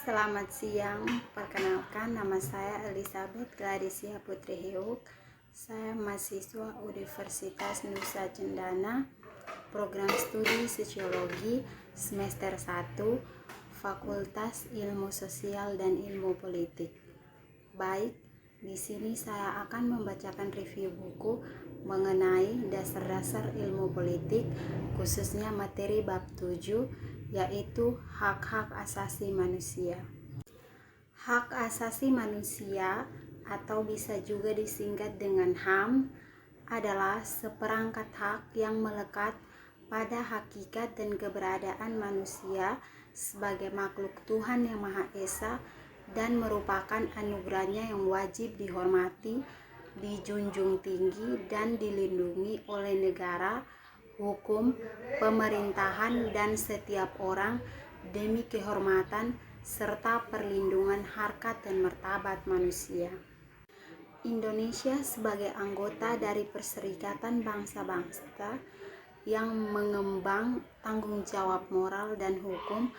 Selamat siang, perkenalkan nama saya Elizabeth Gladisia Putri Heuk. Saya mahasiswa Universitas Nusa Cendana, program studi Sosiologi semester 1, Fakultas Ilmu Sosial dan Ilmu Politik. Baik, di sini saya akan membacakan review buku mengenai dasar-dasar ilmu politik, khususnya materi bab 7, yaitu hak-hak asasi manusia. Hak asasi manusia atau bisa juga disingkat dengan HAM adalah seperangkat hak yang melekat pada hakikat dan keberadaan manusia sebagai makhluk Tuhan yang Maha Esa dan merupakan anugerahnya yang wajib dihormati, dijunjung tinggi dan dilindungi oleh negara, hukum, pemerintahan dan setiap orang demi kehormatan serta perlindungan harkat dan martabat manusia. Indonesia sebagai anggota dari Perserikatan Bangsa-Bangsa yang mengemban tanggung jawab moral dan hukum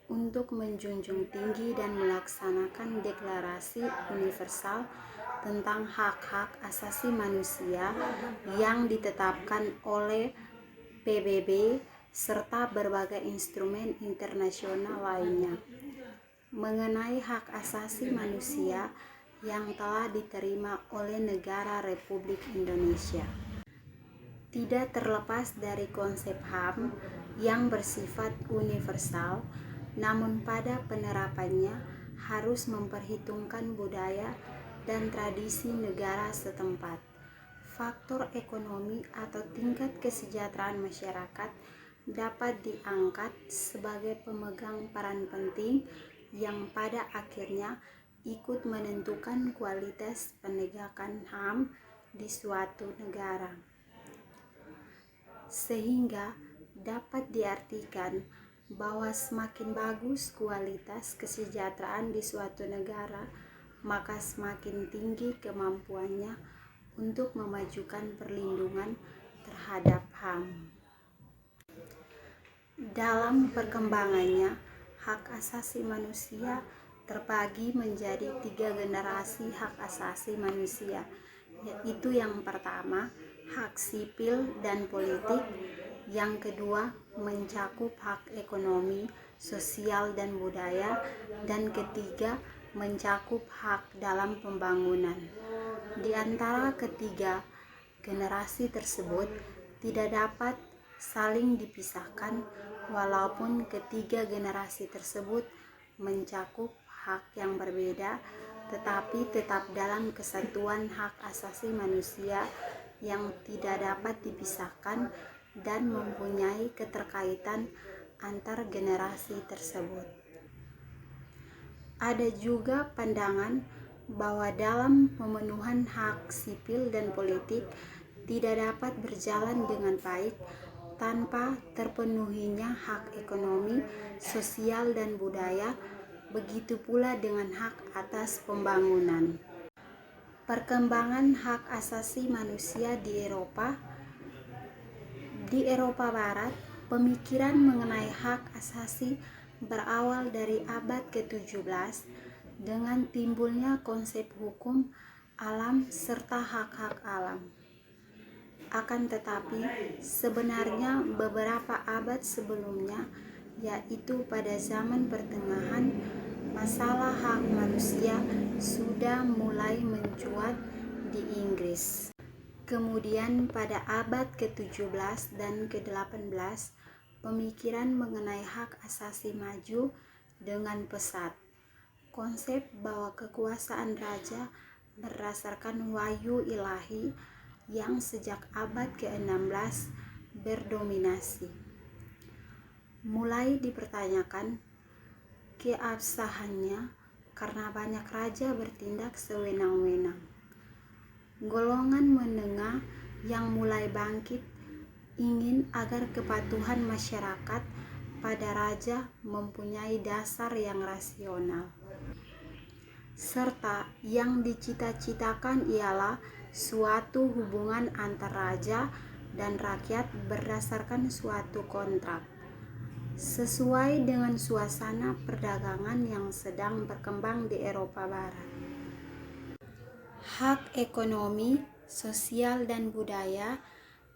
untuk menjunjung tinggi dan melaksanakan Deklarasi Universal tentang Hak-Hak Asasi Manusia yang ditetapkan oleh PBB serta berbagai instrumen internasional lainnya. Mengenai hak asasi manusia yang telah diterima oleh negara Republik Indonesia, tidak terlepas dari konsep HAM yang bersifat universal, namun pada penerapannya harus memperhitungkan budaya dan tradisi negara setempat. Faktor ekonomi atau tingkat kesejahteraan masyarakat dapat diangkat sebagai pemegang peran penting yang pada akhirnya ikut menentukan kualitas penegakan HAM di suatu negara. Sehingga dapat diartikan bahwa semakin bagus kualitas kesejahteraan di suatu negara, maka semakin tinggi kemampuannya untuk memajukan perlindungan terhadap HAM. Dalam perkembangannya, hak asasi manusia terbagi menjadi 3 generasi hak asasi manusia, yaitu yang pertama, hak sipil dan politik, yang kedua mencakup hak ekonomi, sosial dan budaya, dan ketiga mencakup hak dalam pembangunan. Di antara ketiga generasi tersebut tidak dapat saling dipisahkan walaupun ketiga generasi tersebut mencakup hak yang berbeda, tetapi tetap dalam kesatuan hak asasi manusia yang tidak dapat dipisahkan dan mempunyai keterkaitan antar generasi tersebut. Ada juga pandangan bahwa dalam pemenuhan hak sipil dan politik tidak dapat berjalan dengan baik tanpa terpenuhinya hak ekonomi, sosial dan budaya, begitu pula dengan hak atas pembangunan. Perkembangan hak asasi manusia di Eropa Barat, pemikiran mengenai hak asasi berawal dari abad ke-17 dengan timbulnya konsep hukum alam serta hak-hak alam. Akan tetapi, sebenarnya beberapa abad sebelumnya, yaitu pada zaman pertengahan, masalah hak manusia sudah mulai mencuat di Inggris. Kemudian pada abad ke-17 dan ke-18, pemikiran mengenai hak asasi maju dengan pesat. Konsep bahwa kekuasaan raja berdasarkan wahyu ilahi yang sejak abad ke-16 berdominasi. Mulai dipertanyakan keabsahannya karena banyak raja bertindak sewenang-wenang. Golongan menengah yang mulai bangkit ingin agar kepatuhan masyarakat pada raja mempunyai dasar yang rasional, serta yang dicita-citakan ialah suatu hubungan antar raja dan rakyat berdasarkan suatu kontrak. sesuai dengan suasana perdagangan yang sedang berkembang di Eropa Barat. Hak ekonomi, sosial, dan budaya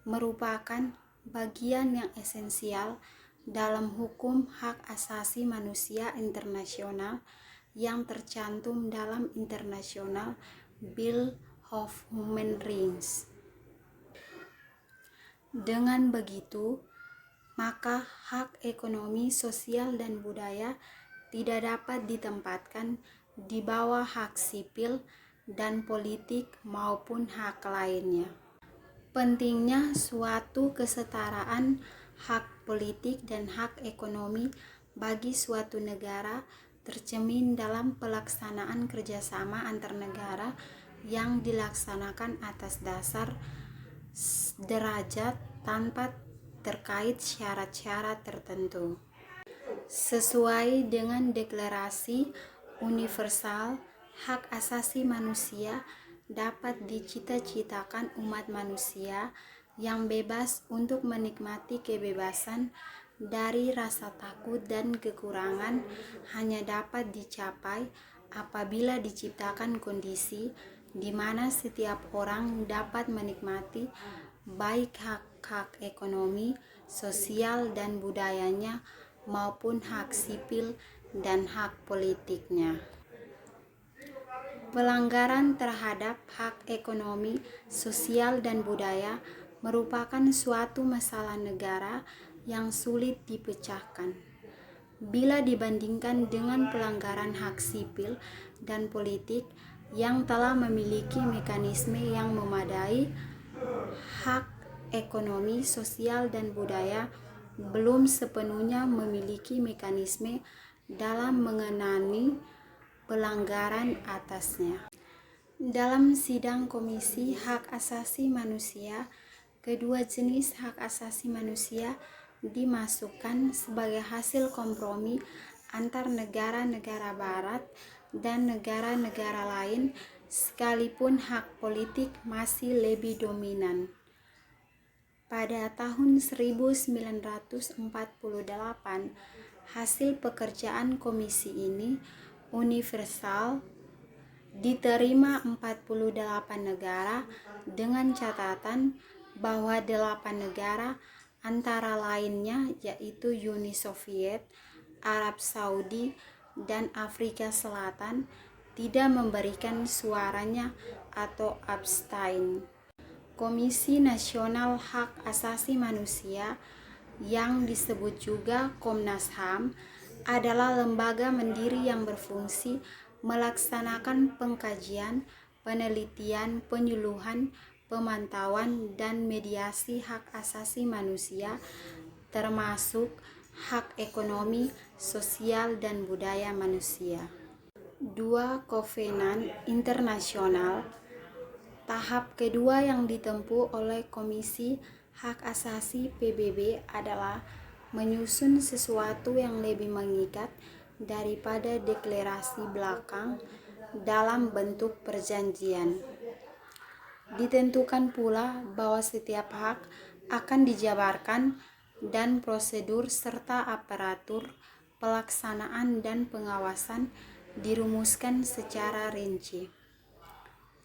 merupakan bagian yang esensial dalam hukum hak asasi manusia internasional yang tercantum dalam International Bill of Human Rights. Dengan begitu, maka hak ekonomi, sosial, dan budaya tidak dapat ditempatkan di bawah hak sipil dan politik maupun hak lainnya. Pentingnya suatu kesetaraan hak politik dan hak ekonomi bagi suatu negara tercermin dalam pelaksanaan kerjasama antar negara yang dilaksanakan atas dasar derajat tanpa terkait syarat-syarat tertentu. Sesuai dengan Deklarasi Universal Hak Asasi Manusia, dapat dicita-citakan umat manusia yang bebas untuk menikmati kebebasan dari rasa takut dan kekurangan hanya dapat dicapai apabila diciptakan kondisi di mana setiap orang dapat menikmati baik hak-hak ekonomi, sosial, dan budayanya maupun hak sipil dan hak politiknya. Pelanggaran terhadap hak ekonomi, sosial, dan budaya merupakan suatu masalah negara yang sulit dipecahkan. Bila dibandingkan dengan pelanggaran hak sipil dan politik yang telah memiliki mekanisme yang memadai, hak ekonomi, sosial, dan budaya belum sepenuhnya memiliki mekanisme dalam mengenani pelanggaran atasnya. Dalam sidang Komisi Hak Asasi Manusia, kedua jenis hak asasi manusia dimasukkan sebagai hasil kompromi antar negara-negara barat dan negara-negara lain, sekalipun hak politik masih lebih dominan. Pada tahun 1948, hasil pekerjaan komisi ini universal diterima 48 negara dengan catatan bahwa 8 negara antara lainnya yaitu Uni Soviet, Arab Saudi, dan Afrika Selatan tidak memberikan suaranya atau abstain. Komisi Nasional Hak Asasi Manusia yang disebut juga Komnas HAM adalah lembaga mandiri yang berfungsi melaksanakan pengkajian, penelitian, penyuluhan, pemantauan, dan mediasi hak asasi manusia, termasuk hak ekonomi, sosial, dan budaya manusia. 2. Kovenan Internasional. Tahap kedua yang ditempuh oleh Komisi Hak Asasi PBB adalah menyusun sesuatu yang lebih mengikat daripada deklarasi belakang dalam bentuk perjanjian. Ditentukan pula bahwa setiap hak akan dijabarkan dan prosedur serta aparatur pelaksanaan dan pengawasan dirumuskan secara rinci.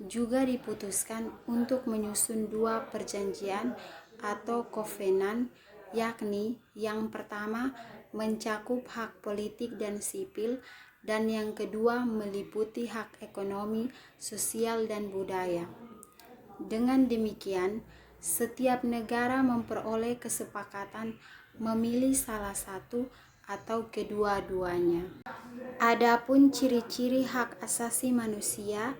Juga diputuskan untuk menyusun 2 perjanjian atau kovenan, yakni yang pertama mencakup hak politik dan sipil, dan yang kedua meliputi hak ekonomi, sosial, dan budaya. Dengan demikian, setiap negara memperoleh kesepakatan memilih salah satu atau kedua-duanya. Adapun ciri-ciri hak asasi manusia,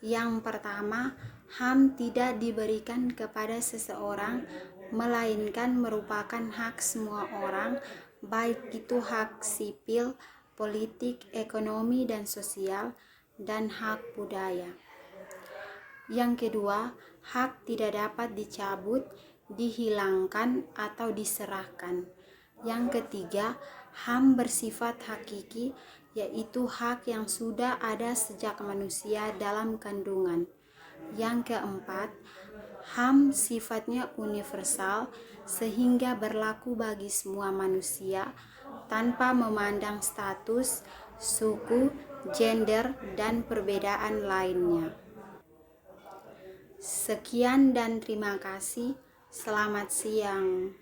yang pertama, HAM tidak diberikan kepada seseorang, melainkan merupakan hak semua orang, baik itu hak sipil, politik, ekonomi, dan sosial, dan hak budaya. Yang kedua, hak tidak dapat dicabut, dihilangkan, atau diserahkan. Yang ketiga, HAM bersifat hakiki, yaitu hak yang sudah ada sejak manusia dalam kandungan. Yang keempat, HAM sifatnya universal sehingga berlaku bagi semua manusia, tanpa memandang status, suku, gender, dan perbedaan lainnya. Sekian dan terima kasih. Selamat siang.